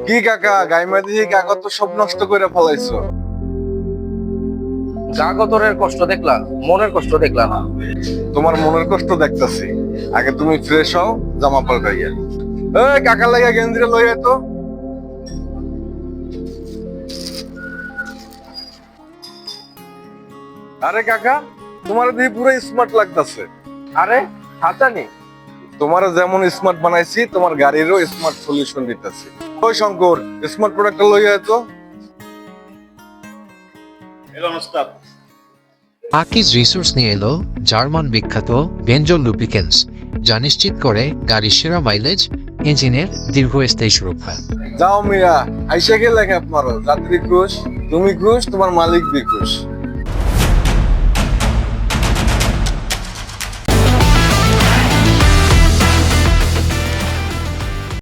কি কাকা গাইমা দিয়ে কাকা তো সব নষ্ট করে ফেলাইছো। কাগতরের কষ্ট দেখলা, মনের কষ্ট দেখলা না? তোমার মনের কষ্ট দেখতাছি, আগে তুমি ফ্রেশ হও, জামা পাল্টাইয়া। এই কাকা লাগা গেন্দ্রে লইয়া তো। আরে কাকা, তোমার দিয়ে পুরো স্মার্ট লাগতাছে। আরে হাতানি তোমার যেমন স্মার্ট বানাইছি, তোমার গাড়িরও স্মার্ট সলিউশন দিতেছি। ওই শঙ্কর, স্মার্ট প্রোডাক্টটা লইয়া তো। আকিজ রিসোর্স নিয়ে এলো জার্মান বিখ্যাত বেঞ্জল লুব্রিকেন্টস, যা নিশ্চিত করে গাড়ির সেরা মাইলেজ, ইঞ্জিনের দীর্ঘস্থায়ী সুরক্ষা। যাও মিয়া, আইসা গেলে আপনারও যাত্রী খুশ, তুমি খুশ, তোমার মালিক বি খুশ।